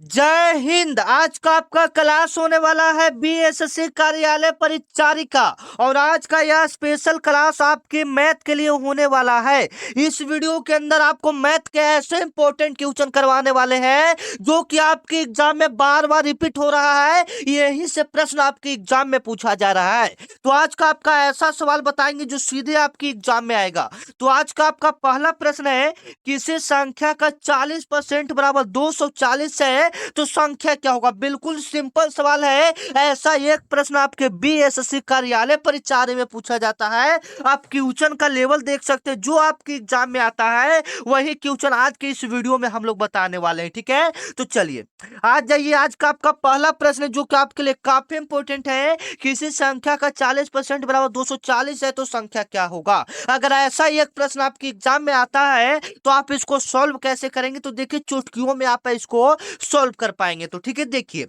जय हिंद। आज का आपका क्लास होने वाला है बीएसएससी कार्यालय परिचारिका। और आज का यह स्पेशल क्लास आपके मैथ के लिए होने वाला है। इस वीडियो के अंदर आपको मैथ के ऐसे इंपॉर्टेंट क्वेश्चन करवाने वाले हैं जो कि आपके एग्जाम में बार बार रिपीट हो रहा है। यही से प्रश्न आपके एग्जाम में पूछा जा रहा है। तो आज का आपका ऐसा सवाल बताएंगे जो सीधे आपके एग्जाम में आएगा। तो आज का आपका पहला प्रश्न है, किसी संख्या का 40% बराबर 240 है तो संख्या क्या होगा। बिल्कुल सिंपल सवाल है। ऐसा एक प्रश्न आपके बीएसएससी कार्यालय परिचार में पूछा जाता है। आप क्वेश्चन का लेवल देख सकते हैं, जो आपके एग्जाम में आता है वही क्वेश्चन आज के इस वीडियो में हम लोग बताने वाले हैं। ठीक है, तो चलिए आज जाइए। आज का आपका पहला प्रश्न जो कि आपके लिए काफी इंपॉर्टेंट है, किसी संख्या का 40% बराबर 240 है तो संख्या क्या होगा। अगर ऐसा एक प्रश्न आपके एग्जाम में आता है तो आप इसको सॉल्व कैसे करेंगे, तो देखिए चुटकियों में आप इसको सॉल्व कर पाएंगे। तो ठीक है, देखिए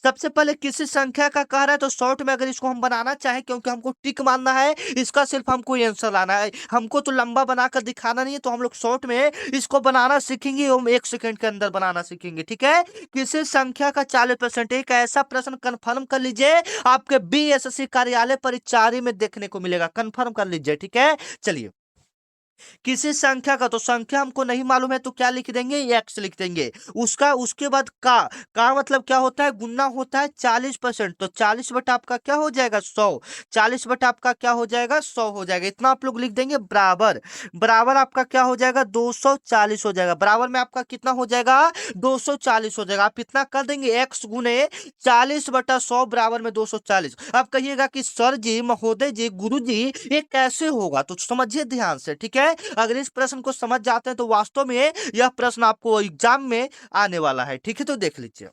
सबसे पहले किसी संख्या का कह रहा है तो शॉर्ट में अगर इसको हम बनाना चाहें, क्योंकि हमको टिक मानना है, इसका सिर्फ हमको आंसर लाना है, हमको तो लंबा बनाकर दिखाना नहीं है। तो हम लोग शॉर्ट में इसको बनाना सीखेंगे, हम 1 सेकंड के अंदर बनाना सीखेंगे। ठीक है, किसी संख्या का 40%, एक ऐसा प्रश्न कंफर्म कर लीजिए आपके बीएसएससी कार्यालय परिचारी में देखने को मिलेगा। कंफर्म कर लीजिए। ठीक है, चलिए किसी संख्या का, तो संख्या हमको नहीं मालूम है तो क्या लिख देंगे, एक्स लिख देंगे। उसका उसके बाद का मतलब क्या होता है, गुना होता है 40%। तो 40 बटा आपका क्या हो जाएगा, 100। 40 बटा आपका क्या हो जाएगा, 100 हो जाएगा। इतना आप लोग लिख देंगे। बराबर बराबर आपका क्या हो जाएगा, 240 हो जाएगा। बराबर में आपका कितना हो जाएगा, 240 हो जाएगा। आप इतना कर देंगे, एक्स गुने 40/100 बराबर में 240। अब कहिएगा कि सर जी, महोदय जी, गुरु जी, ये कैसे होगा, तो समझिए ध्यान से। ठीक है, अगर इस प्रश्न को समझ जाते हैं तो वास्तव में यह प्रश्न आपको एग्जाम में आने वाला है। ठीक है, तो देख लीजिए।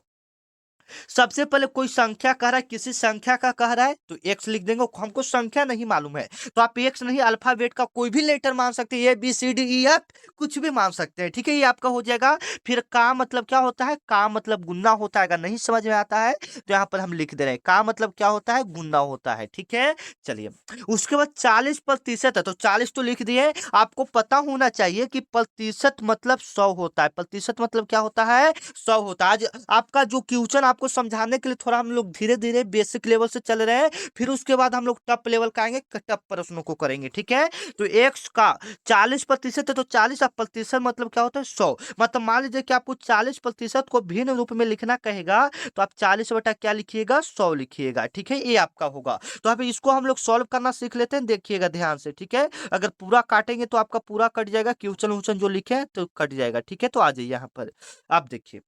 सबसे पहले कोई संख्या कह रहा है, किसी संख्या का कह रहा है तो एक्स लिख देंगे। हमको संख्या नहीं मालूम है तो आप एक्स नहीं, अल्फाबेट का कोई भी लेटर मान सकते हैं, A B C D E F, कुछ भी मान सकते हैं। ठीक है, ये आपका हो जाएगा। फिर का मतलब क्या होता है, का मतलब गुना होता है। अगर नहीं समझ में आता है तो यहाँ पर हम लिख दे रहे हैं, का मतलब क्या होता है, गुना होता है। ठीक है, चलिए उसके बाद 40% है तो 40 तो लिख दिए। आपको पता होना चाहिए कि प्रतिशत मतलब 100 होता है। प्रतिशत मतलब क्या होता है, 100 होता है। आज आपका जो क्वेश्चन आपको समझाने के लिए थोड़ा हम लोग धीरे धीरे बेसिक लेवल से चल रहे हैं, फिर उसके बाद हम लोग टप लेवल का आएंगे, टप प्रश्नों को करेंगे। ठीक है, तो एक्स का 40% है तो 40, अब प्रतिशत मतलब क्या होता है, 100। मतलब मान लीजिए कि आपको 40% को भिन्न रूप में लिखना कहेगा तो आप 40 बटा क्या लिखिएगा, 100 लिखिएगा। ठीक है, ये आपका होगा। तो अभी इसको हम लोग सॉल्व करना सीख लेते हैं, देखिएगा ध्यान से। ठीक है, अगर पूरा काटेंगे तो आपका पूरा कट जाएगा, क्वेश्चन वोश्चन जो लिखे हैं तो कट जाएगा। ठीक है, तो आ जाइए यहाँ पर। आप देखिए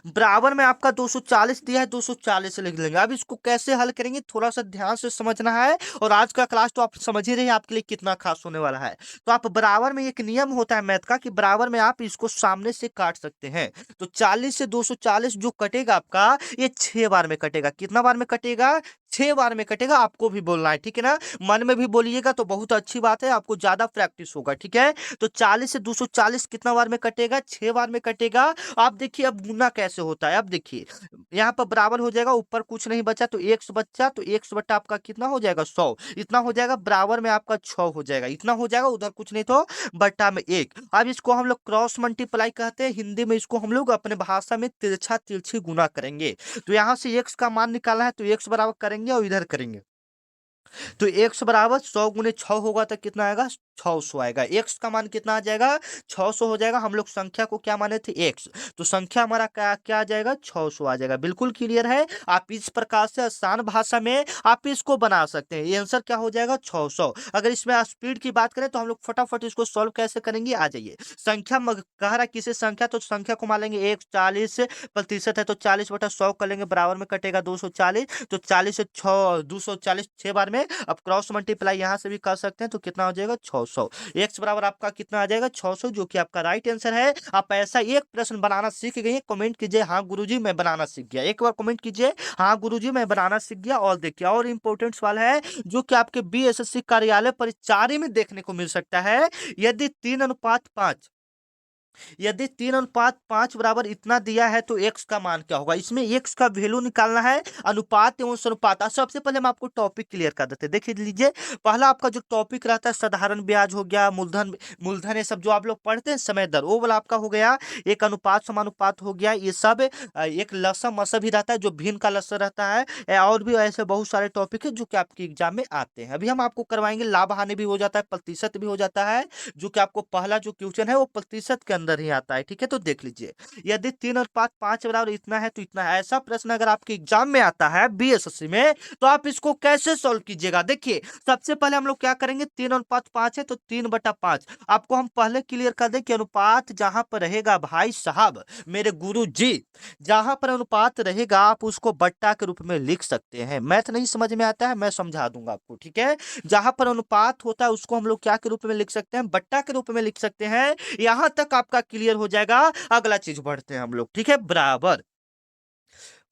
बराबर में आपका 240 दिया है, 240 लिख लेंगे। अब इसको कैसे हल करेंगे, थोड़ा सा ध्यान से समझना है। और आज का क्लास तो आप समझ ही रहे हैं आपके लिए कितना खास होने वाला है। तो आप बराबर में एक नियम होता है मैथ का कि बराबर में आप इसको सामने से काट सकते हैं। तो 40 से 240 जो कटेगा आपका, ये 6 बार में कटेगा। कितना बार में कटेगा, 6 बार में कटेगा। आपको भी बोलना है, ठीक है ना, मन में भी बोलिएगा तो बहुत अच्छी बात है, आपको ज्यादा प्रैक्टिस होगा। ठीक है, तो 40 से 240 कितना बार में कटेगा, 6 बार में कटेगा। आप देखिए अब गुना कैसे होता है। अब देखिए यहाँ पर बराबर हो जाएगा, ऊपर कुछ नहीं बचा तो एक्स बचा, तो एक्स बट्टा आपका कितना हो जाएगा, 100। इतना हो जाएगा, बराबर में आपका 6 हो जाएगा। इतना हो जाएगा, उधर कुछ नहीं तो बट्टा में 1। अब इसको हम लोग क्रॉस मल्टीप्लाई कहते हैं, हिंदी में इसको हम लोग अपने भाषा में तिरछा तिरछी गुना करेंगे। तो यहाँ से एक्स का मान निकालना है तो एक्स बराबर करेंगे और इधर करेंगे। तो एक्स बराबर 100 गुने 6 होगा तो कितना आएगा, 600 आएगा। एक्स का मान कितना आ जाएगा, 600 हो जाएगा। हम लोग संख्या को क्या माने थे, एक्स, तो संख्या हमारा क्या क्या आ जाएगा, 600 आ जाएगा। बिल्कुल क्लियर है। आप इस प्रकार से आसान भाषा में आप इसको बना सकते हैं। ये आंसर क्या हो जाएगा, 600। अगर इसमें स्पीड की बात करें तो हम लोग फटाफट इसको सॉल्व कैसे करेंगे, आ जाइए। संख्या कह रहा किसी संख्या, तो संख्या को मान लेंगे एक, 40% है तो 40/100 कर लेंगे, बराबर में कटेगा 240। तो 40 से 6, 240 6 बार में। अब क्रॉस मल्टीप्लाई यहाँ से भी कर सकते हैं तो कितना हो जाएगा, 600। एक्स बराबर आपका कितना आ जाएगा, 600, जो कि आपका राइट आंसर है। आप ऐसा एक प्रश्न बनाना सीख गए, कमेंट कीजिए हाँ गुरुजी मैं बनाना सीख गया। एक बार कमेंट कीजिए हाँ गुरुजी मैं बनाना सीख गया। और देखिए और इंपॉर्टेंट सवाल है जो कि आपके बीएसएससी कार्यालय परिचारी में देखने को मिल सकता है। यदि 3:5 यदि 3:5 बराबर इतना दिया है तो x का मान क्या होगा? इसमें x का वैल्यू निकालना है, अनुपात एवं अनुपात। सबसे पहले हम आपको टॉपिक क्लियर कर देते हैं। देख लीजिए, पहला आपका जो टॉपिक रहता है साधारण ब्याज हो गया, मूलधन मूलधन ये सब जो आप लोग पढ़ते हैं समय दर, वो वाला आपका हो गया। एक अनुपात समानुपात हो गया, ये सब एक लसम मसम भी रहता है जो भिन्न का लसम रहता है। और भी ऐसे बहुत सारे टॉपिक है जो कि आपके एग्जाम में आते हैं। अभी हम आपको करवाएंगे लाभ हानि भी हो जाता है, प्रतिशत भी हो जाता है, जो कि आपको पहला जो क्वेश्चन है वो प्रतिशत के अंदर ही आता है। ठीक है, तो देख लीजिए, यदि 3:5 बराबर इतना है तो इतना है। ऐसा प्रश्न अगर आपके एग्जाम में आता है बीएसएससी में, तो आप इसको कैसे सॉल्व कीजिएगा? देखिए, सबसे पहले हम लोग क्या करेंगे, 3:5 है तो 3/5 आपको हम पहले क्लियर कर दें कि अनुपात जहां पर रहेगा भाई साहब मेरे गुरु जी, जहां पर अनुपात रहेगा आप उसको बट्टा के रूप में लिख सकते हैं। मैथ नहीं समझ में आता है, मैं समझा दूंगा आपको। ठीक है, जहां पर अनुपात होता है उसको हम लोग क्या के रूप में लिख सकते हैं? बट्टा के रूप में लिख सकते हैं। यहां तक आपका क्लियर हो जाएगा। अगला चीज बढ़ते हैं हम लोग। ठीक है, बराबर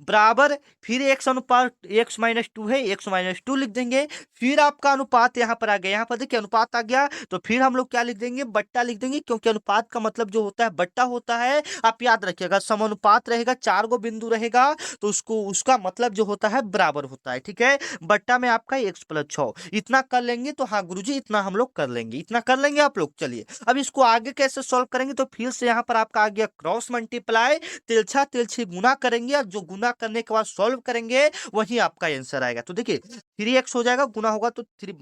बराबर, फिर एक्स अनुपात x-2 है, x-2 लिख देंगे। फिर आपका अनुपात यहाँ पर आ गया, यहाँ पर देखिए अनुपात आ गया, तो फिर हम लोग क्या लिख देंगे? बट्टा लिख देंगे, क्योंकि अनुपात का मतलब जो होता है बट्टा होता है। आप याद रखिएगा, समानुपात रहेगा, 4 गो बिंदु रहेगा, तो उसको उसका मतलब जो होता है बराबर होता है। ठीक है, बट्टा में आपका x+6 इतना कर लेंगे तो हाँ गुरुजी इतना हम लोग कर लेंगे, इतना कर लेंगे आप लोग। चलिए, अब इसको आगे कैसे सॉल्व करेंगे? तो फिर से यहाँ पर आपका आ गया क्रॉस मल्टीप्लाई, तिरछा तिरछी गुना करेंगे, और जो गुना करने के बाद सॉल्व करेंगे वही आपका आंसर आएगा। तो देखिए 3x हो जाएगा, गुना होगा तो 3,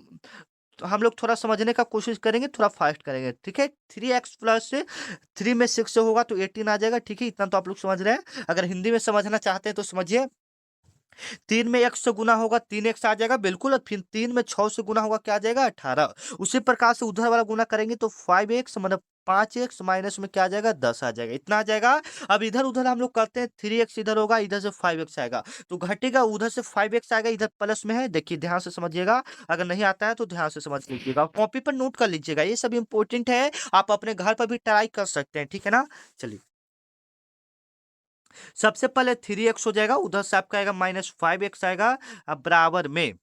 तो हम लोग थोड़ा समझने का कोशिश करेंगे, थोड़ा फास्ट करेंगे। ठीक है, 3x प्लस 3 में 6 से होगा तो 18 आ जाएगा। ठीक है, इतना तो आप लोग समझ रहे हैं। अगर हिंदी में समझना चाहते हैं तो समझिए, 3 में x से गुना होगा 3x आ जाएगा बिल्कुल, और फिर 3 में 6 से गुना होगा क्या आ जाएगा? 18। उसी प्रकार से उधर वाला गुना करेंगे तो 5x मतलब 5x माइनस में क्या आ जाएगा? 10 आ जाएगा, इतना आ जाएगा। अब इधर उधर हम लोग करते हैं, 3x इधर होगा, इधर से 5x आएगा तो घटेगा, उधर से 5x आएगा, इधर प्लस में है। देखिए ध्यान से समझिएगा, अगर नहीं आता है तो ध्यान से समझ लीजिएगा, कॉपी पर नोट कर लीजिएगा, ये सब इंपॉर्टेंट है, आप अपने घर पर भी ट्राई कर सकते हैं। ठीक है ना, चलिए, सबसे पहले 3x हो जाएगा, उधर से आपका आएगा -5x आएगा। अब बराबर में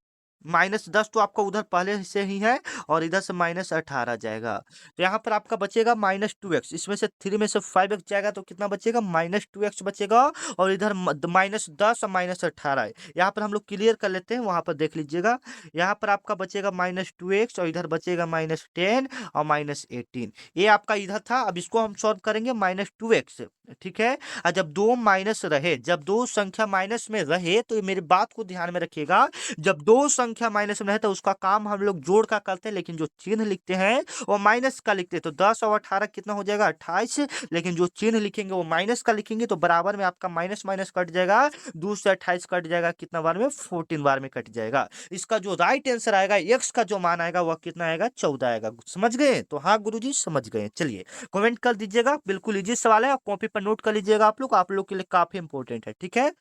-10 तो आपका उधर पहले से ही है, और इधर से -18 जाएगा, तो यहाँ पर आपका बचेगा -2x। इसमें से 3 में से 5x जाएगा तो कितना बचेगा? -2x बचेगा, और इधर -10 और -18 यहाँ पर हम लोग क्लियर कर लेते हैं, वहां पर देख लीजिएगा। यहाँ पर आपका बचेगा -2x, और इधर बचेगा -10 और -18। ये आपका इधर था। अब इसको हम सॉल्व करेंगे -2x। ठीक है, और जब दो माइनस रहे, जब दो संख्या माइनस में रहे, तो ये मेरी बात को ध्यान में रखिएगा, जब दो संख्या माइनस में रहे तो उसका काम हम लोग जोड़ का करते हैं, लेकिन जो चिन्ह लिखते हैं वो माइनस का लिखते हैं। तो 10 और 18 कितना हो जाएगा? 28। लेकिन जो चिन्ह लिखेंगे वो माइनस का लिखेंगे, तो बराबर में आपका माइनस माइनस कट जाएगा, 2 से 28 कट जाएगा, कितना बार में? 14 बार में कट जाएगा। इसका जो राइट आंसर आएगा, एक्स का जो मान आएगा वह कितना आएगा? 14 आएगा। समझ गए? तो हाँ गुरुजी समझ गए। चलिए, कमेंट कर दीजिएगा, बिल्कुल इजी सवाल है, आप कॉपी पर नोट कर लीजिएगा, आप लोग के लिए काफी इंपॉर्टेंट है। ठीक है,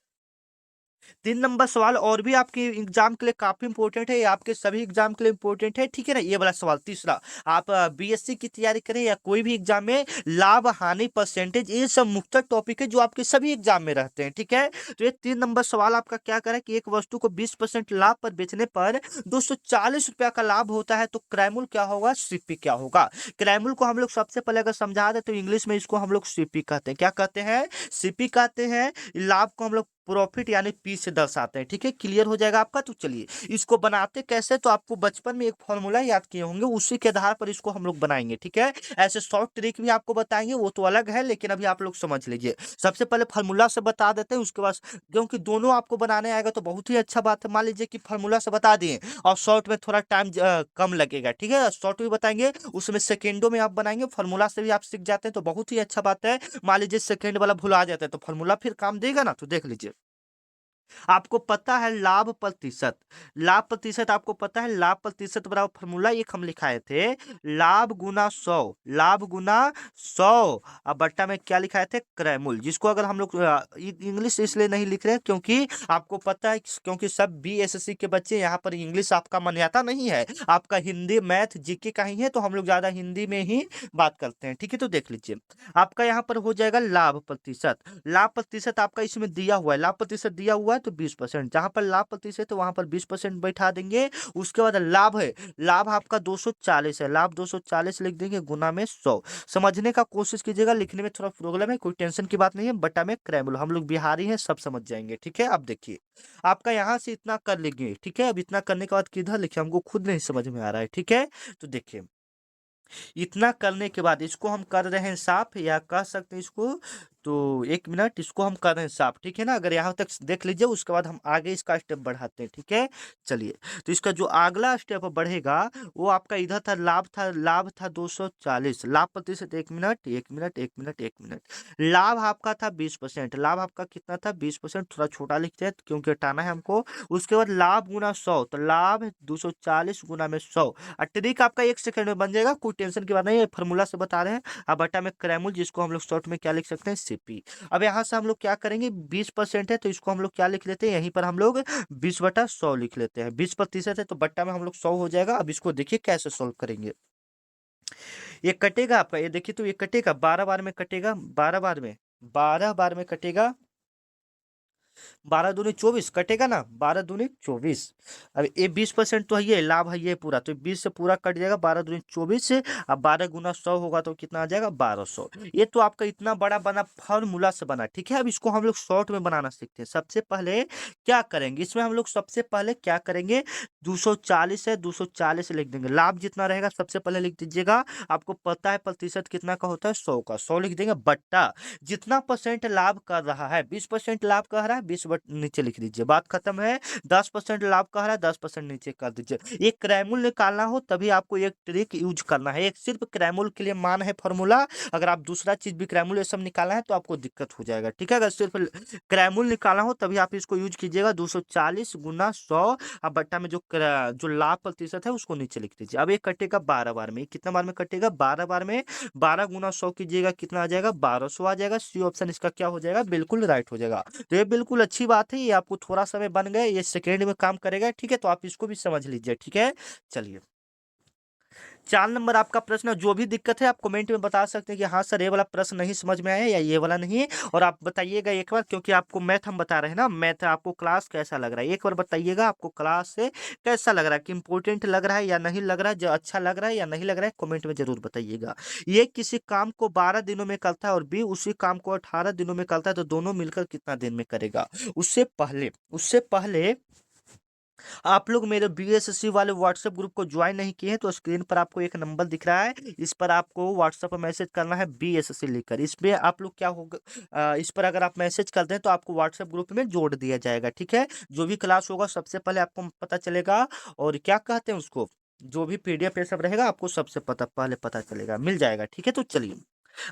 3 नंबर सवाल और भी आपके एग्जाम के लिए काफी इंपॉर्टेंट है, ये आपके सभी एग्जाम के लिए इंपॉर्टेंट है। ठीक है ना, ये वाला सवाल तीसरा, आप बीएससी की तैयारी करें या कोई भी एग्जाम में, लाभ हानि परसेंटेज, ये सब मुख्य टॉपिक है जो आपके सभी एग्जाम में रहते हैं। ठीक है, तो ये 3 नंबर सवाल आपका क्या करे कि एक वस्तु को 20% लाभ पर बेचने पर 240 रुपया का लाभ होता है, तो क्रैमुल क्या होगा? सीपी क्या होगा? क्रैमुल को हम लोग सबसे पहले अगर समझा दे तो इंग्लिश में इसको हम लोग सीपी कहते हैं। क्या कहते हैं? सीपी कहते हैं। लाभ को हम लोग प्रॉफिट यानी पी से दर्शाते हैं। ठीक है, क्लियर हो जाएगा आपका। तो चलिए, इसको बनाते कैसे? तो आपको बचपन में एक फॉर्मूला याद किए होंगे, उसी के आधार पर इसको हम लोग बनाएंगे। ठीक है, ऐसे शॉर्ट ट्रिक भी आपको बताएंगे, वो तो अलग है, लेकिन अभी आप लोग समझ लीजिए। सबसे पहले फार्मूला से बता देते हैं, उसके बाद क्योंकि दोनों आपको बनाने आएगा तो बहुत ही अच्छा बात है। मान लीजिए कि फार्मूला से बता दिए और शॉर्ट में थोड़ा टाइम कम लगेगा। ठीक है, शॉर्ट भी बताएंगे, उसमें सेकेंडों में आप बनाएंगे, फार्मूला से भी आप सीख जाते हैं तो बहुत ही अच्छा बात है। मान लीजिए सेकेंड वाला भुला जाता है तो फार्मूला फिर काम देगा ना, तो देख लीजिए। आपको पता है लाभ प्रतिशत, लाभ प्रतिशत आपको पता है, लाभ प्रतिशत बराबर फॉर्मूला एक हम लिखाए थे, लाभ गुना 100, लाभ गुना 100, अब बट्टा में क्या लिखाए थे? क्रैमुल, जिसको अगर हम लोग इंग्लिश इसलिए नहीं लिख रहे हैं क्योंकि आपको पता है, क्योंकि सब बीएसएससी के बच्चे यहाँ पर इंग्लिश आपका मान्यता नहीं है, आपका हिंदी मैथ जीके का ही है, तो हम लोग ज्यादा हिंदी में ही बात करते हैं। ठीक है, तो देख लीजिए, आपका यहाँ पर हो जाएगा लाभ प्रतिशत। लाभ प्रतिशत आपका इसमें दिया हुआ है, लाभ प्रतिशत दिया हुआ है, तो 20%, जहां पर लाभ प्रतिशत है वहां पर 20% बैठा देंगे। उसके बाद लाभ है, लाभ आपका 240 है, लाभ 240 लिख देंगे गुना में 100। समझने का कोशिश कीजिएगा, लिखने में थोड़ा प्रॉब्लम है, कोई टेंशन की बात नहीं है। बटा में क्रैमुल, हम लोग बिहारी हैं, सब समझ जाएंगे। ठीक है, अब देखिए आपका यहाँ से इतना कर लेंगे। ठीक है, अब इतना करने के बाद किधर लिखे हमको खुद नहीं समझ में आ रहा है। ठीक है, तो देखिए इतना करने के बाद इसको हम कर रहे हैं साफ, या कह सकते हैं इसको, तो एक मिनट, इसको हम कर रहे हैं साफ। ठीक है ना, अगर यहाँ तक देख लीजिए, उसके बाद हम आगे इसका स्टेप बढ़ाते हैं। ठीक है, चलिए, तो इसका जो अगला स्टेप बढ़ेगा वो आपका इधर था, लाभ था 240, लाभ प्रतिशत, एक मिनट एक मिनट एक मिनट एक मिनट, लाभ आपका था 20%, लाभ आपका कितना था 20%, थोड़ा छोटा लिखते हैं क्योंकि हटाना है हमको। उसके बाद लाभ गुना 100, तो लाभ 240 गुना में 100, और ट्रिक आपका 1 सेकंड में बन जाएगा, कोई टेंशन की बात नहीं है, फार्मूला से बता रहे हैं। अब बटा में क्रैमुल, जिसको हम लोग शॉर्ट में क्या लिख सकते हैं, सीपी। अब यहाँ से हम लोग क्या करेंगे, 20% है तो इसको हम लोग क्या लिख लेते हैं, यहीं पर हम लोग 20/100 लिख लेते हैं। 20% है तो बट्टा में हम लोग 100 हो जाएगा। अब इसको देखिए कैसे सोल्व करेंगे। ये कटेगा आपका, ये देखिए, तो ये कटेगा 12 बार में, कटेगा 12 बार में, 12 बार में कटेगा, 12 दूनी 24 कटेगा ना, 12 दूनी 24। अब ये 20% तो है, ये लाभ है ये पूरा, तो 20 से पूरा कट जाएगा, 12 दूनी 24 से। अब 12 गुना 100 होगा तो कितना आ जाएगा, 1200। ये तो आपका इतना बड़ा बना, फॉर्मूला से बना। ठीक है, अब इसको हम लोग शॉर्ट में बनाना सीखते हैं। सबसे पहले क्या करेंगे, इसमें हम लोग सबसे पहले क्या करेंगे, 240 है, 240 लिख देंगे, लाभ जितना रहेगा सबसे पहले लिख दीजिएगा। आपको पता है प्रतिशत कितना का होता है, 100 का, 100 लिख देंगे, बट्टा जितना परसेंट लाभ कर रहा है, 20% लाभ कर रहा है, 20 नीचे लिख दीजिए, बात खत्म है। 10% लाभ कर रहा है, 10% नीचे कर दीजिए। एक क्रैमुल निकालना हो तभी आपको एक ट्रिक यूज करना है, एक सिर्फ क्रैमुल के लिए मान है फॉर्मूला। अगर आप दूसरा चीज भी क्रैमुल ये सब निकालना है तो आपको दिक्कत हो जाएगा। ठीक है, अगर सिर्फ क्रैमुल निकालना हो तभी आप इसको यूज कीजिएगा, 240 गुना 100। अब बट्टा में जो लाभ प्रतिशत है उसको नीचे लिख दीजिए। अब ये कटेगा 12 बार में, कितना बार में कटेगा, 12 बार में, 12 गुना 100 कीजिएगा, कितना आ जाएगा, 1200 आ जाएगा। सी ऑप्शन इसका क्या हो जाएगा, बिल्कुल राइट हो जाएगा। तो ये बिल्कुल अच्छी बात है, ये आपको थोड़ा समय बन गए, ये सेकेंड में काम करेगा। ठीक है, तो आप इसको भी समझ लीजिए। ठीक है, चलिए 4 नंबर आपका प्रश्न, जो भी दिक्कत है आप कमेंट में बता सकते हैं कि हाँ सर ये वाला प्रश्न नहीं समझ में आया या ये वाला नहीं। और आप बताइएगा एक बार, क्योंकि आपको मैथ हम बता रहे हैं ना, मैथ आपको क्लास कैसा लग रहा है, एक बार बताइएगा आपको क्लास से कैसा लग रहा है, कि इंपॉर्टेंट लग रहा है या नहीं लग रहा है, जो अच्छा लग रहा है या नहीं लग रहा है, कमेंट में जरूर बताइएगा। ये किसी काम को 12 दिनों में करता है और बी उसी काम को 18 दिनों में करता है, तो दोनों मिलकर कितना दिन में करेगा। उससे पहले आप लोग मेरे बीएसएससी वाले व्हाट्सएप ग्रुप को ज्वाइन नहीं किए हैं तो स्क्रीन पर आपको एक नंबर दिख रहा है, इस पर आपको व्हाट्सएप पर मैसेज करना है बीएसएससी लिखकर। इसमें आप लोग क्या होगा, इस पर अगर आप मैसेज करते हैं तो आपको व्हाट्सएप ग्रुप में जोड़ दिया जाएगा। ठीक है, जो भी क्लास होगा सबसे पहले आपको पता चलेगा, और क्या कहते हैं उसको, जो भी पीडीएफ ये सब रहेगा आपको सबसे पहले पता चलेगा, मिल जाएगा। ठीक है, तो चलिए,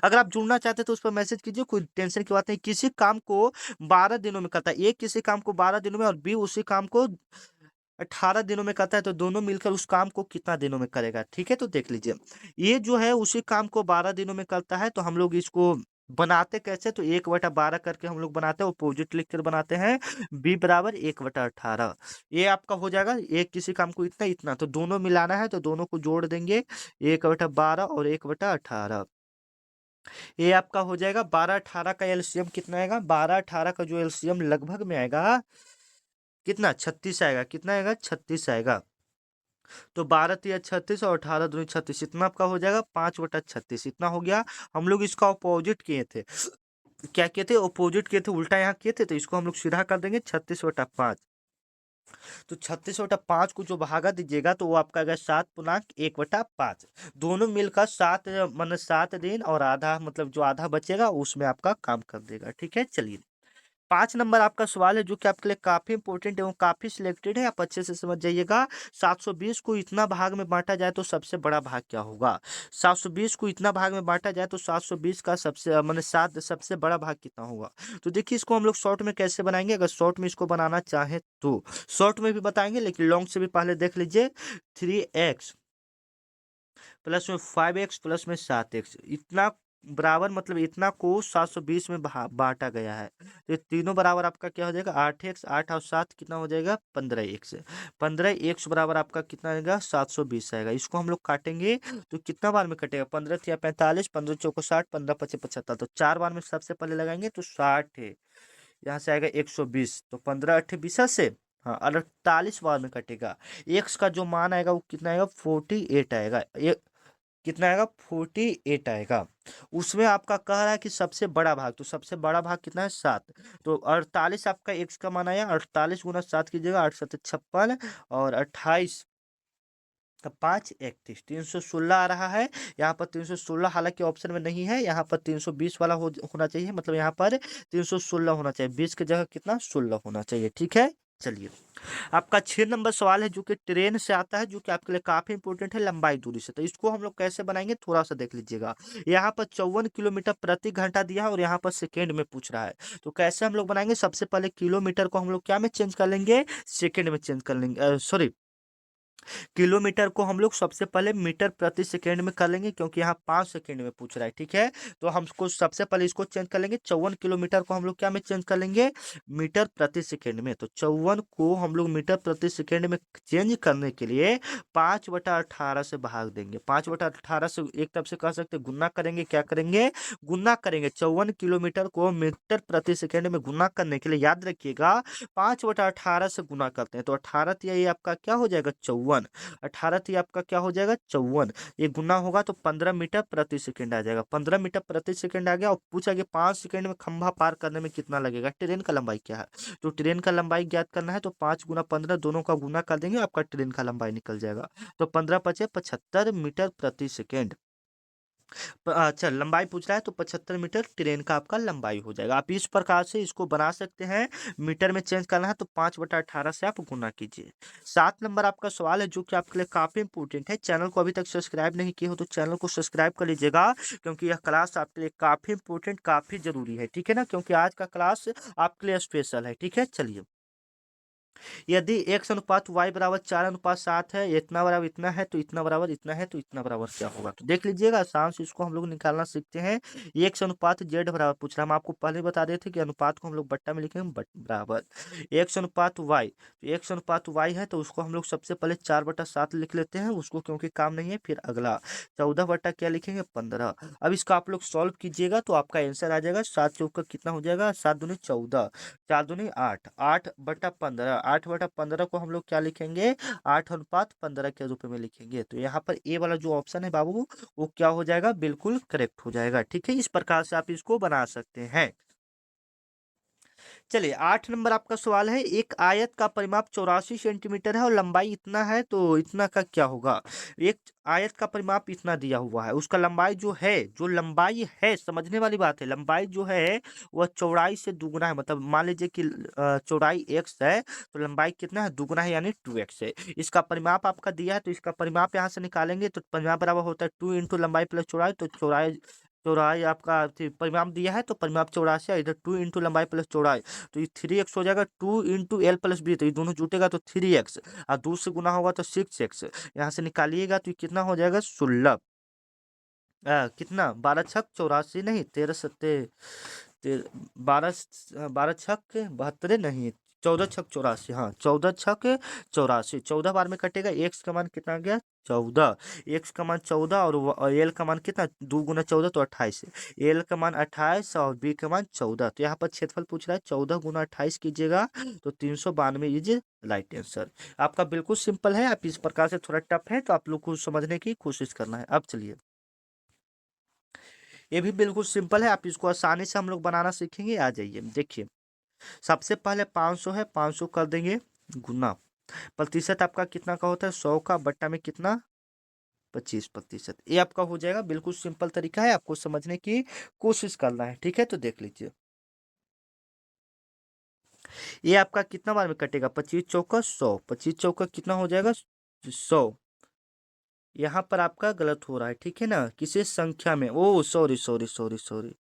अगर आप जुड़ना चाहते हैं तो उस पर मैसेज कीजिए, कोई टेंशन की बात नहीं। किसी काम को 12 दिनों में करता है, एक किसी काम को 12 दिनों में और बी उसी काम को 18 दिनों में करता है, तो दोनों मिलकर उस काम को कितना दिनों में करेगा। ठीक है, तो देख लीजिए, ये जो है उसी काम को 12 दिनों में करता है, तो हम लोग इसको बनाते कैसे, तो 1/12 करके हम लोग बनाते हैं, अपोजिट लिखकर बनाते हैं, b बराबर 1/18। ये आपका हो जाएगा, एक किसी काम को इतना इतना, तो दोनों मिलाना है तो दोनों को जोड़ देंगे, 1/12 और 1/18। ये आपका हो जाएगा 12/18 का एलसीएम कितना आएगा, 12/18 का जो एलसीएम लगभग में आएगा कितना, 36 आएगा, कितना आएगा, 36 आएगा। तो 12×3 = 36 और 18×2 = 36, इतना आपका हो जाएगा 5/36, इतना हो गया। हम लोग इसका अपोजिट किए थे, क्या किए थे, अपोजिट किए थे, उल्टा यहाँ किए थे, तो इसको हम लोग सीधा कर देंगे 36/5। तो 36/5 को जो भागा दीजिएगा तो वो आपका आएगा 7.1/5। दोनों मिलकर 7 मतलब 7 दिन और आधा, मतलब जो आधा बचेगा उसमें आपका काम कर देगा। ठीक है, चलिए 5 नंबर आपका सवाल है जो कि आपके लिए काफी इंपॉर्टेंट है, वो काफी सिलेक्टेड है, आप अच्छे से समझ जाइएगा। 720 को इतना भाग में बांटा जाए तो सबसे बड़ा भाग क्या होगा, 720 को इतना भाग में बांटा जाए तो 720 का सबसे मतलब 7 सबसे बड़ा भाग कितना होगा। तो देखिए इसको हम लोग शॉर्ट में कैसे बनाएंगे, अगर शॉर्ट में इसको बनाना चाहे तो शॉर्ट में भी बताएंगे, लेकिन लॉन्ग से भी पहले देख लीजिए। 3x प्लस में 5x प्लस में 7x, इतना बराबर, मतलब इतना को 720 में बांटा गया है, तो ये तीनों बराबर आपका क्या हो जाएगा, 8x, 8 और 7 कितना हो जाएगा, 15x। 15x बराबर आपका कितना आएगा, 720 आएगा। इसको हम लोग काटेंगे तो कितना बार में कटेगा, 15 × 45, 15 × 4 = 60, 15 × 5 = 75, तो 4 बार में सबसे पहले लगाएंगे तो 60 है। यहाँ से आएगा 120, तो 15 8 20 से, हाँ 48 बार में कटेगा। एक्स का जो मान आएगा वो कितना आएगा, 48 आएगा। कितना आएगा, 48 आएगा। उसमें आपका कह रहा है कि सबसे बड़ा भाग, तो सबसे बड़ा भाग कितना है, 7। तो 48 आपका एक्स का मान आया, 48 गुना 7 कीजिएगा, 8 7 56, और 28 का 5 31, 316 आ रहा है। यहाँ पर 316 हालांकि ऑप्शन में नहीं है, यहाँ पर 320 वाला होना चाहिए, मतलब यहाँ पर 316 होना चाहिए, 20 की जगह कितना 16 होना चाहिए। ठीक है, चलिए आपका 6 नंबर सवाल है जो कि ट्रेन से आता है, जो कि आपके लिए काफी इंपॉर्टेंट है लंबाई दूरी से। तो इसको हम लोग कैसे बनाएंगे थोड़ा सा देख लीजिएगा। यहाँ पर 54 किलोमीटर प्रति घंटा दिया है और यहाँ पर सेकेंड में पूछ रहा है। तो कैसे हम लोग बनाएंगे, सबसे पहले किलोमीटर को हम लोग क्या में चेंज कर लेंगे, सेकेंड में चेंज कर लेंगे, सॉरी किलोमीटर को हम लोग सबसे पहले मीटर प्रति सेकेंड में कर लेंगे, क्योंकि यहाँ 5 सेकेंड में पूछ रहा है। ठीक है, तो हमको सबसे पहले इसको चेंज कर लेंगे, 54 किलोमीटर को हम लोग क्या में चेंज कर लेंगे, मीटर प्रति सेकेंड में। तो 54 को हम लोग मीटर प्रति सेकेंड में चेंज करने के लिए 5/18 से भाग देंगे। 5/18 से एक तरफ से कह सकते गुना करेंगे, क्या करेंगे, गुना करेंगे। 54 किलोमीटर को मीटर प्रति सेकेंड में गुना करने के लिए याद रखिएगा 5/18 से गुना करते हैं, तो 18 ये आपका क्या हो जाएगा, 54। 18 आपका क्या हो जाएगा, 54। ये गुना होगा तो 15 मीटर प्रति सेकंड आ जाएगा। 15 मीटर प्रति सेकंड आ गया, और पूछा कि 5 सेकंड में खंभा पार करने में कितना लगेगा, ट्रेन का लंबाई क्या है। तो ट्रेन का लंबाई ज्ञात करना है, तो 5 गुना 15 दोनों का गुना कर देंगे, आपका ट्रेन का लंबाई निकल जाएगा। तो 15 पचे 75 मीटर प्रति सेकेंड। अच्छा, लंबाई पूछ रहा है तो 75 मीटर ट्रेन का आपका लंबाई हो जाएगा। आप इस प्रकार से इसको बना सकते हैं। मीटर में चेंज करना है तो 5/18 से आप गुना कीजिए। 7 नंबर आपका सवाल है जो कि आपके लिए काफी इंपॉर्टेंट है। चैनल को अभी तक सब्सक्राइब नहीं किए हो तो चैनल को सब्सक्राइब कर लीजिएगा, क्योंकि यह क्लास आपके लिए काफी इंपॉर्टेंट, काफी जरूरी है। ठीक है ना, क्योंकि आज का क्लास आपके लिए स्पेशल है। ठीक है, चलिए यदि x अनुपात y बराबर 4:7 है, इतना बराबर इतना है, तो इतना बराबर इतना है, तो इतना बराबर क्या होगा, तो देख लीजिएगा आसान से इसको हम लोग निकालना सीखते हैं। x अनुपात z बराबर पूछ रहा है, हम आपको पहले बता रहे थे कि अनुपात को हम लोग बट्टा में लिखेंगे बराबर x अनुपात y। तो x अनुपात y है तो उसको हम लोग सबसे पहले 4/7 लिख लेते हैं उसको, क्योंकि काम नहीं है। फिर अगला 14 बट्टा क्या लिखेंगे, 15। अब इसका आप लोग सॉल्व कीजिएगा तो आपका आंसर आ जाएगा 7 चौका कितना हो जाएगा, 7 दूनी 14, 4 दूनी 8, 8/15। 8/15 को हम लोग क्या लिखेंगे, 8:15 के रूप में लिखेंगे। तो यहाँ पर ए वाला जो ऑप्शन है बाबू वो क्या हो जाएगा, बिल्कुल करेक्ट हो जाएगा। ठीक है, इस प्रकार से आप इसको बना सकते हैं। चलिए 8 नंबर आपका सवाल है, एक आयत का परिमाप 84 सेंटीमीटर है और लंबाई इतना है, तो इतना का क्या होगा। एक आयत का परिमाप इतना दिया हुआ है, उसका लंबाई जो है, जो लंबाई है, समझने वाली बात है, लंबाई जो है वह चौड़ाई से दुगुना है। मतलब मान लीजिए कि चौड़ाई x है तो लंबाई कितना है, दुगुना है, यानी 2x है। इसका परिमाप आपका दिया है तो इसका परिमाप यहाँ से निकालेंगे तो परिमाप बराबर होता है 2 इंटू लंबाई प्लस चौड़ाई। तो चौड़ाई चौड़ाई आपका परिमाप दिया है तो परिमाप 84 है, इधर 2 इंटू लंबाई प्लस चौड़ाई, तो ये 3x हो जाएगा। 2 इंटू एल प्लस बी, तो ये दोनों जुटेगा तो 3x, और 2 से गुना होगा तो 6x। यहाँ से निकालिएगा तो ये कितना हो जाएगा, 16। कितना, 12×6 = 84, नहीं 12×6 = 72, नहीं 14×6 = 84, हाँ 14×6 = 84। 14 बार में कटेगा, एक्स का मान कितना आ गया, 14। एक्स का मान 14 और एल का मान कितना, 2 गुना 14 तो 28। एल का मान 28 और बी का मान 14। तो यहाँ पर क्षेत्रफल पूछ रहा है, 14 गुना 28 कीजिएगा तो 392 इज राइट आंसर। आपका बिल्कुल सिंपल है। आप इस प्रकार से, थोड़ा टफ है तो आप लोग को समझने की कोशिश करना है। अब चलिए ये भी बिल्कुल सिंपल है, आप इसको आसानी से हम लोग बनाना सीखेंगे। आ जाइए देखिए, सबसे पहले 500 है, 500 कर देंगे गुना, प्रतिशत आपका कितना का होता है, 100 का, बट्टा में कितना 25%। ये आपका हो जाएगा। बिल्कुल सिंपल तरीका है, आपको समझने की कोशिश करना है। ठीक है, तो देख लीजिए ये आपका कितना बार में कटेगा, 25×4 = 100, 25×4 कितना हो जाएगा, 100। यहाँ पर आपका गलत हो रहा है, ठीक है ना, किसी संख्या में, ओ सॉरी सॉरी सॉरी सॉरी,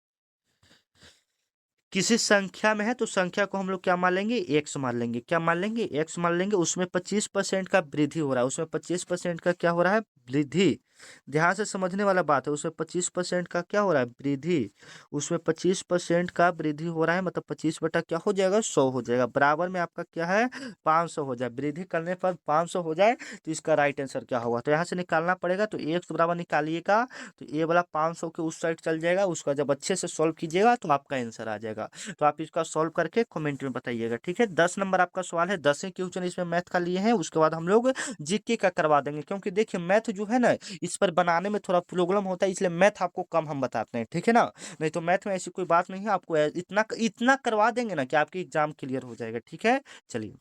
किसी संख्या में है तो संख्या को हम लोग क्या मान लेंगे, एक्स मान लेंगे। क्या मान लेंगे, एक्स मान लेंगे। उसमें 25% का वृद्धि हो रहा है, उसमें 25% का क्या हो रहा है, वृद्धि ध्यान से समझने वाला बात है। उसमें 25% का क्या हो रहा है, वृद्धि। उसमें 25% का वृद्धि हो रहा है, मतलब 25 बटा क्या हो जाएगा, 100 हो जाएगा। बराबर में आपका क्या है, 500 हो जाए। वृद्धि करने पर 500 हो जाए तो इसका राइट आंसर क्या होगा, तो यहाँ से निकालना पड़ेगा। तो एक तो बराबर निकालिएगा, तो ये वाला 500 के उस साइड चल जाएगा। उसका जब अच्छे से सॉल्व कीजिएगा तो आपका आंसर आ जाएगा। तो आप इसका सॉल्व करके कमेंट में बताइएगा, ठीक है। 10 नंबर आपका सवाल है, 10 ही क्वेश्चन इसमें मैथ का लिए हैं। उसके बाद हम लोग जीके का करवा देंगे, क्योंकि देखिए मैथ जो है ना, इस पर बनाने में थोड़ा प्रॉब्लम होता है, इसलिए मैथ आपको कम हम बताते हैं, ठीक है ना। नहीं तो मैथ में ऐसी कोई बात नहीं है, आपको इतना इतना करवा देंगे ना कि आपकी एग्जाम क्लियर हो जाएगा, ठीक है। चलिए,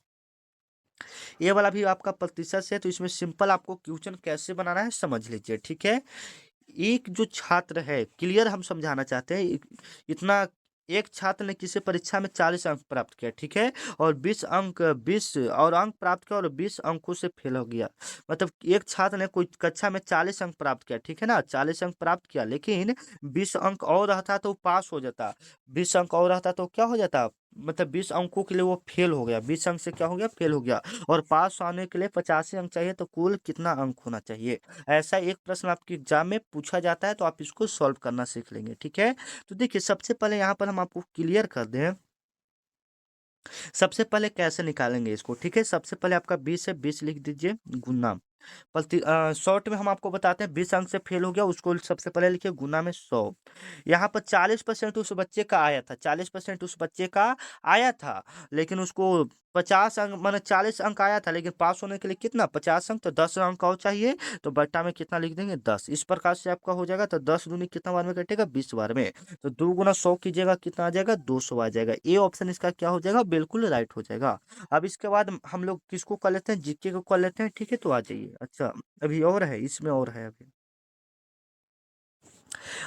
ये वाला भी आपका प्रतिशत से है, तो इसमें सिंपल आपको क्वेश्चन कैसे बनाना है समझ लीजिए, ठीक है। एक जो छात्र है, क्लियर हम समझाना चाहते हैं इतना। एक छात्र ने किसी परीक्षा में 40 अंक प्राप्त किया, ठीक है, और 20 और अंक प्राप्त किया और 20 अंकों से फेल हो गया। मतलब एक छात्र ने कोई कक्षा में 40 अंक प्राप्त किया, ठीक है ना, 40 अंक प्राप्त किया, लेकिन 20 अंक और रहता तो पास हो जाता। 20 अंक और रहता तो क्या हो जाता, मतलब 20 अंकों के लिए वो फेल हो गया। 20 अंक से क्या हो गया, फेल हो गया। और पास आने के लिए 85 अंक चाहिए, तो कुल कितना अंक होना चाहिए। ऐसा एक प्रश्न आपके एग्जाम में पूछा जाता है, तो आप इसको सॉल्व करना सीख लेंगे, ठीक है। तो देखिए, सबसे पहले यहाँ पर हम आपको क्लियर कर दें, सबसे पहले कैसे निकालेंगे इसको, ठीक है। सबसे पहले आपका 20 है, 20 लिख दीजिए, गुना शॉर्ट में हम आपको बताते हैं। 20 अंक से फेल हो गया, उसको सबसे पहले लिखिए गुना में 100। यहाँ पर 40% उस बच्चे का आया था, 40% उस बच्चे का आया था, लेकिन उसको 50 अंक माने 40 अंक आया था, लेकिन पास होने के लिए कितना, 50 अंक, तो 10 अंक और चाहिए। तो बट्टा में कितना लिख देंगे, 10। इस प्रकार से आपका हो जाएगा। तो 10 दूनी कितना बार में कटेगा, 20 बार में। तो 2 गुना 100 कीजिएगा, कितना आ जाएगा, 200 आ जाएगा। ए ऑप्शन इसका क्या हो जाएगा, बिल्कुल राइट हो जाएगा। अब इसके बाद हम लोग किसको कर लेते हैं, जीके को कर लेते हैं, ठीक है। तो आ जाइए। अच्छा, अभी और है, इसमें और है अभी।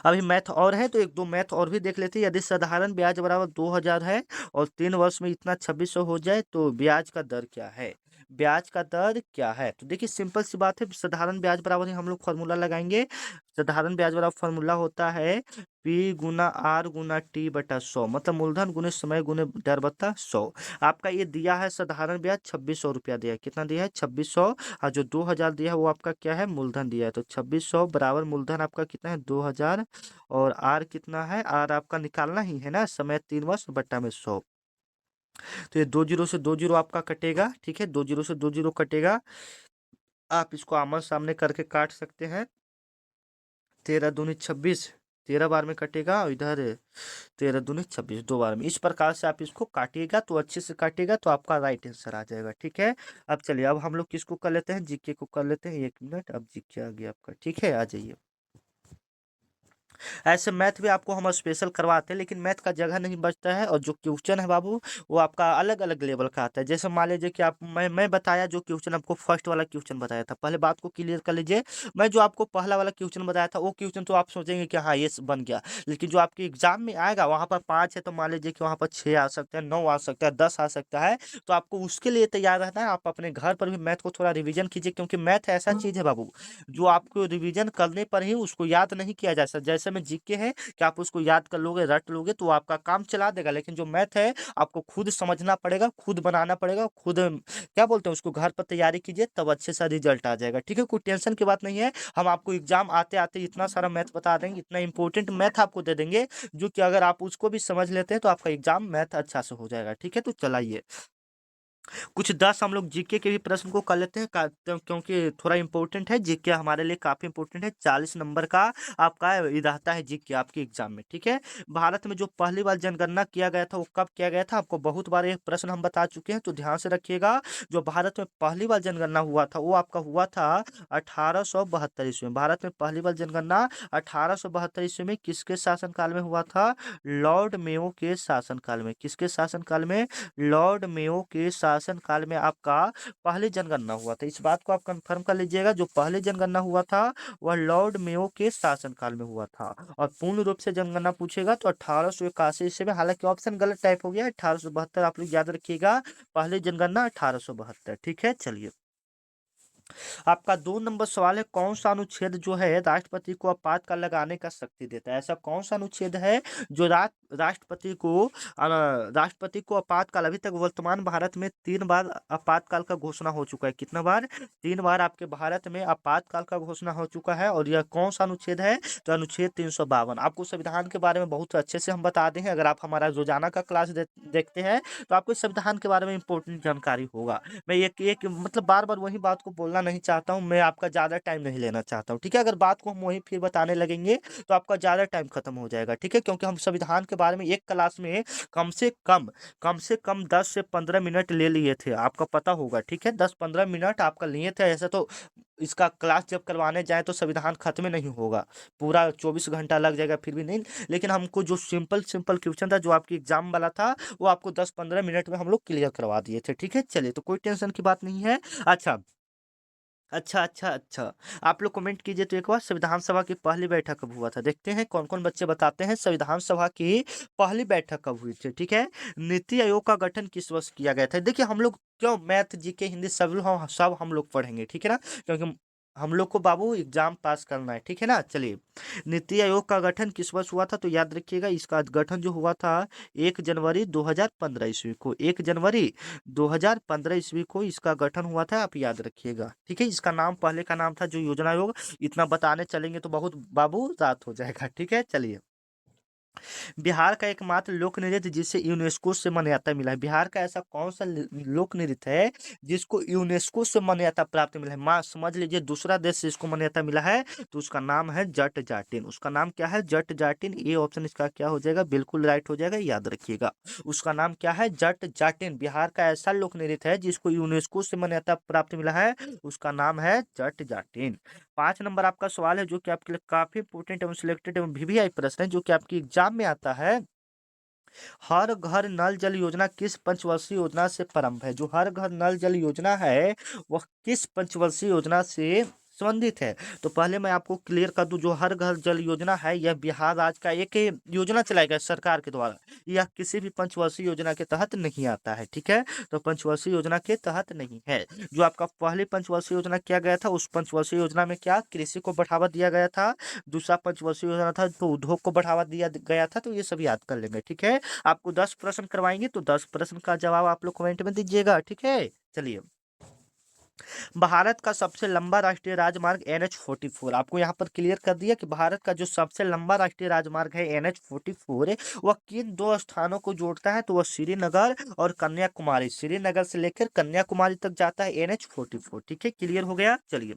अभी मैथ और है, तो एक दो मैथ और भी देख लेते हैं। यदि साधारण ब्याज बराबर 2000 है और 3 वर्ष में इतना 2600 हो जाए, तो ब्याज का दर क्या है, ब्याज का दर क्या है। तो देखिए, सिंपल सी बात है। साधारण ब्याज बराबर ही हम लोग फॉर्मूला लगाएंगे। साधारण ब्याज बराबर फॉर्मूला होता है पी गुना आर गुना टी बटा 100, मतलब मूलधन गुने समय गुने दर बटा 100। आपका ये दिया है साधारण ब्याज 2600 रुपया दिया है। कितना दिया है, 2600। और जो 2000 दिया है वो आपका क्या है, मूलधन दिया है। तो 2600 बराबर मूलधन आपका कितना है, 2000। और आर कितना है, आर आपका निकालना ही है ना, समय 3 वर्ष बट्टा में 100। तो ये 2 जीरो से 2 जीरो आपका कटेगा, ठीक है। 2 जीरो से 2 जीरो कटेगा। आप इसको आमने सामने करके काट सकते हैं। 13 दूनी 26, 13 बार में कटेगा, और इधर 13 दूनी 26, 2 बार में। इस प्रकार से आप इसको काटिएगा, तो अच्छे से काटिएगा तो आपका राइट आंसर आ जाएगा, ठीक है। अब चलिए, अब हम लोग किसको कर लेते हैं, जीके को कर लेते हैं। 1 मिनट, अब जीके आ गया आपका, ठीक है। आ जाइए। ऐसे मैथ भी आपको हम स्पेशल करवाते हैं, लेकिन मैथ का जगह नहीं बचता है। और जो क्वेश्चन है बाबू, वो आपका अलग अलग लेवल का आता है। जैसे मान लीजिए कि आप मैं बताया जो क्वेश्चन, आपको फर्स्ट वाला क्वेश्चन बताया था, पहले बात को क्लियर कर लीजिए। मैं जो आपको पहला वाला क्वेश्चन बताया था, वो क्वेश्चन तो आप सोचेंगे कि हाँ ये बन गया, लेकिन जो आपके एग्जाम में आएगा वहाँ पर 5 है, तो मान लीजिए कि वहाँ पर 6 आ सकता है, 9 आ सकता है, 10 आ सकता है। तो आपको उसके लिए तैयार रहना है। आप अपने घर पर भी मैथ को थोड़ा रिविजन कीजिए, क्योंकि मैथ ऐसा चीज है बाबू, जो आपको रिवीजन करने पर ही उसको याद नहीं किया जा सकता। जैसे में जीके है कि आप उसको याद कर लोगे, रट लोगे, तो आपका काम चला देगा। लेकिन जो मैथ है, आपको खुद समझना पड़ेगा, खुद बनाना पड़ेगा, खुद क्या बोलते हैं उसको, घर पर तैयारी कीजिए, तब अच्छे सा रिजल्ट आ जाएगा, ठीक है। कोई टेंशन की बात नहीं है। हम आपको एग्जाम आते आते इतना सारा मैथ बता देंगे, इतना इंपॉर्टेंट मैथ आपको दे देंगे, जो कि अगर आप उसको भी समझ लेते हैं तो आपका एग्जाम मैथ अच्छा से हो जाएगा, ठीक है। तो चलाइए, कुछ 10 हम लोग जीके के भी प्रश्न को कर लेते हैं, क्योंकि थोड़ा इंपॉर्टेंट है जीके, हमारे लिए काफी इंपॉर्टेंट है। 40 नंबर का आपका ये रहता है जीके आपके एग्जाम में, ठीक है। भारत में जो पहली बार जनगणना किया गया था, वो कब किया गया था, आपको बहुत बार ये प्रश्न हम बता चुके हैं, तो ध्यान से रखिएगा। जो भारत में पहली बार जनगणना हुआ था, वो आपका हुआ था 1872 ईस्वी में। भारत में पहली बार जनगणना 1872 ईस्वी में किसके शासनकाल में हुआ था, लॉर्ड मेयो के शासनकाल में। किसके शासनकाल में, लॉर्ड मेयो के शासनकाल में आपका पहली जनगणना हुआ था। इस बात को आप कंफर्म कर लीजिएगा, जो पहली जनगणना हुआ था वह लॉर्ड मेयो के शासनकाल में हुआ था। और पूर्ण रूप से जनगणना पूछेगा तो 1881 ईस्वी में। हालांकि ऑप्शन गलत टाइप हो गया, 1872 आप लोग याद रखिएगा। पहली जनगणना 1872, ठीक है। चलिए, आपका 2 नंबर सवाल है, कौन सा अनुच्छेद जो है राष्ट्रपति को आपातकाल लगाने का शक्ति देता है। ऐसा कौन सा अनुच्छेद है जो राष्ट्रपति को आपातकाल, अभी तक वर्तमान भारत में 3 बार आपातकाल का घोषणा हो चुका है। कितना बार? 3 बार आपके भारत में आपातकाल का घोषणा हो चुका है। और यह कौन सा अनुच्छेद है? तो अनुच्छेद 352। आपको संविधान के बारे में बहुत अच्छे से हम बता दें, अगर आप हमारा रोजाना का क्लास देखते हैं तो आपको संविधान के बारे में इंपॉर्टेंट जानकारी होगा। मैं एक एक मतलब बार बार वही बात को बोलना नहीं चाहता हूँ, मैं आपका ज्यादा टाइम नहीं लेना चाहता हूँ, ठीक है। अगर बात को हम वही फिर बताने लगेंगे तो आपका ज्यादा टाइम खत्म हो जाएगा, ठीक है। क्योंकि हम संविधान के बारे में एक क्लास में कम से कम 10 से 15 मिनट ले लिए थे, आपका पता होगा, ठीक है। 10-15 मिनट आपका लिए थे। ऐसे तो इसका क्लास जब करवाने जाए तो संविधान खत्म ही नहीं होगा, पूरा 24 घंटा लग जाएगा फिर भी नहीं। लेकिन हमको जो सिंपल सिंपल क्वेश्चन था, जो आपकी एग्जाम वाला था, वो आपको 10-15 मिनट में हम लोग क्लियर करवा दिए थे, ठीक है। चलिए, तो कोई टेंशन की बात नहीं है। अच्छा अच्छा। आप लोग कमेंट कीजिए तो एक बार, संविधान सभा की पहली बैठक कब हुआ था? देखते हैं कौन कौन बच्चे बताते हैं संविधान सभा की पहली बैठक कब हुई थी, ठीक है। नीति आयोग का गठन किस वर्ष किया गया था? देखिए, हम लोग क्यों मैथ जीके हिंदी सब हम लोग पढ़ेंगे, ठीक है ना। क्योंकि हम लोग को बाबू एग्जाम पास करना है, ठीक है ना। चलिए, नीति आयोग का गठन किस वर्ष हुआ था? तो याद रखिएगा, इसका गठन जो हुआ था 1 जनवरी 2015 ईस्वी को। 1 जनवरी 2015 ईस्वी को इसका गठन हुआ था, आप याद रखिएगा, ठीक है। इसका नाम, पहले का नाम था जो योजना आयोग। इतना बताने चलेंगे तो बहुत बाबू रात हो जाएगा, ठीक है। चलिए, बिहार का एकमात्र लोक नृत्य जिसे यूनेस्को से मान्यता मिला है। बिहार का ऐसा कौन सा लोक नृत्य है जिसको यूनेस्को से मान्यता प्राप्त मिला है? माँ समझ लीजिए, दूसरा देश से इसको मान्यता मिला है, तो उसका नाम है जट जाटिन। उसका नाम क्या है? जट जाटिन। ये ऑप्शन इसका क्या हो जाएगा? बिल्कुल राइट हो जाएगा, याद रखिएगा। उसका नाम क्या है? जट जाटिन। बिहार का ऐसा लोक नृत्य है जिसको यूनेस्को से मान्यता प्राप्त मिला है, उसका नाम है जट जाटिन। 5 नंबर आपका सवाल है, जो कि आपके लिए काफी इंपोर्टेंट एवं सिलेक्टेड एवं वीवीआई प्रश्न है, जो कि आपकी एग्जाम में आता है। हर घर नल जल योजना किस पंचवर्षीय योजना से प्रारंभ है? जो हर घर नल जल योजना है, वह किस पंचवर्षीय योजना से संबंधित है? तो पहले मैं आपको क्लियर कर दूं, जो हर घर जल योजना है, यह बिहार राज्य का एक योजना चलाई गई सरकार के द्वारा। यह किसी भी पंचवर्षीय योजना के तहत नहीं आता है, ठीक है। तो पंचवर्षीय योजना के तहत नहीं है। जो आपका पहली पंचवर्षीय योजना किया गया था, उस पंचवर्षीय योजना में क्या कृषि को बढ़ावा दिया गया था। दूसरा पंचवर्षीय योजना था तो उद्योग को बढ़ावा दिया गया था। तो ये सब याद कर लेंगे, ठीक है। आपको 10 प्रश्न करवाएंगे, तो 10 प्रश्न का जवाब आप लोग कमेंट में दीजिएगा, ठीक है। चलिए, भारत का सबसे लंबा राष्ट्रीय राजमार्ग NH44, आपको यहाँ पर क्लियर कर दिया कि भारत का जो सबसे लंबा राष्ट्रीय राजमार्ग है NH44, वह किन 2 स्थानों को जोड़ता है? तो वह श्रीनगर और कन्याकुमारी, श्रीनगर से लेकर कन्याकुमारी तक जाता है NH44, ठीक है। क्लियर हो गया। चलिए,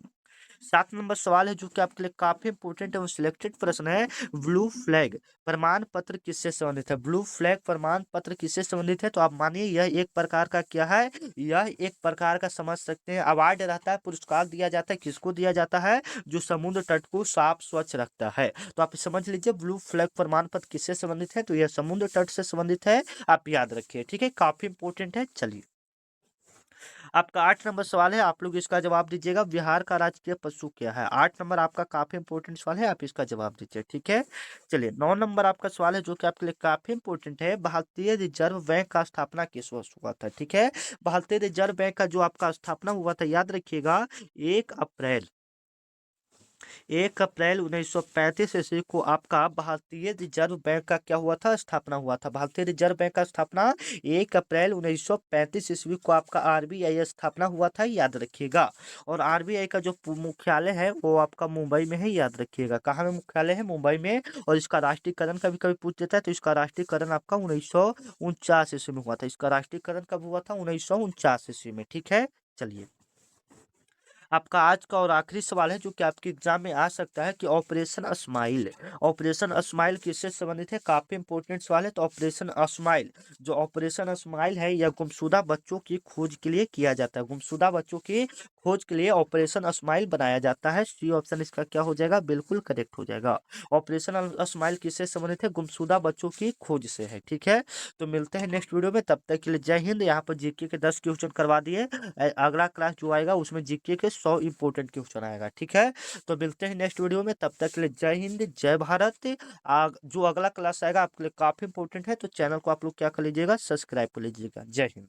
7 नंबर सवाल है, जो कि आपके लिए काफी इंपोर्टेंट एवं सिलेक्टेड प्रश्न है। ब्लू फ्लैग प्रमाण पत्र किससे संबंधित है? ब्लू फ्लैग प्रमाण पत्र किससे संबंधित है? तो आप मानिए, यह एक प्रकार का क्या है? यह एक प्रकार का समझ सकते हैं अवार्ड रहता है, पुरस्कार दिया जाता है। किसको दिया जाता है? जो समुद्र तट को साफ स्वच्छ रखता है। तो आप समझ लीजिए, ब्लू फ्लैग प्रमाण पत्र किससे संबंधित है? तो यह समुद्र तट से संबंधित है, आप याद रखिए, ठीक है। काफी इंपोर्टेंट है। चलिए, आपका 8 नंबर सवाल है, आप लोग इसका जवाब दीजिएगा। बिहार का राजकीय पशु क्या है? 8 नंबर आपका काफी इंपोर्टेंट सवाल है, आप इसका जवाब दीजिए, ठीक है। चलिए, 9 नंबर आपका सवाल है, जो कि आपके लिए काफी इंपोर्टेंट है। भारतीय रिजर्व बैंक का स्थापना किस वर्ष हुआ था? ठीक है, भारतीय रिजर्व बैंक का जो आपका स्थापना हुआ था, याद रखिएगा, 1 अप्रैल 1 अप्रैल 1935 ईस्वी को आपका भारतीय रिजर्व बैंक का क्या हुआ था? स्थापना हुआ था। भारतीय रिजर्व बैंक का स्थापना 1 अप्रैल 1935 ईस्वी को आपका RBI स्थापना हुआ था, याद रखिएगा। और RBI का जो मुख्यालय है वो आपका मुंबई में है, याद रखिएगा। कहाँ में मुख्यालय है? मुंबई में। और इसका राष्ट्रीयकरण कभी कभी पूछ देता है, तो इसका राष्ट्रीयकरण आपका 1949 ईस्वी में हुआ था। इसका राष्ट्रीयकरण कब हुआ था? 1949 ईस्वी में, ठीक है। चलिए, आपका आज का और आखिरी सवाल है, जो कि आपके एग्जाम में आ सकता है, कि ऑपरेशन स्माइल किससे संबंधित है? काफी इंपोर्टेंट सवाल है। तो ऑपरेशन स्माइल है, यह गुमशुदा बच्चों की खोज के लिए किया जाता है। गुमशुदा बच्चों की खोज के लिए ऑपरेशन स्माइल बनाया जाता है। सी ऑप्शन इसका क्या हो जाएगा? बिल्कुल करेक्ट हो जाएगा। ऑपरेशन स्माइल किससे संबंधित है? गुमशुदा बच्चों की खोज से है, ठीक है। तो मिलते हैं नेक्स्ट वीडियो में, तब तक के लिए जय हिंद। यहाँ पर जीके के 10 क्वेश्चन करवा दिए। अगला क्लास जो आएगा उसमें जीके के 100 इंपोर्टेंट क्वेश्चन आएगा, ठीक है। तो मिलते हैं नेक्स्ट वीडियो में, तब तक के लिए जय हिंद, जय भारत। जो अगला क्लास आएगा आपके लिए काफी इंपोर्टेंट है, तो चैनल को आप लोग क्या कर लीजिएगा? सब्सक्राइब कर लीजिएगा। जय हिंद।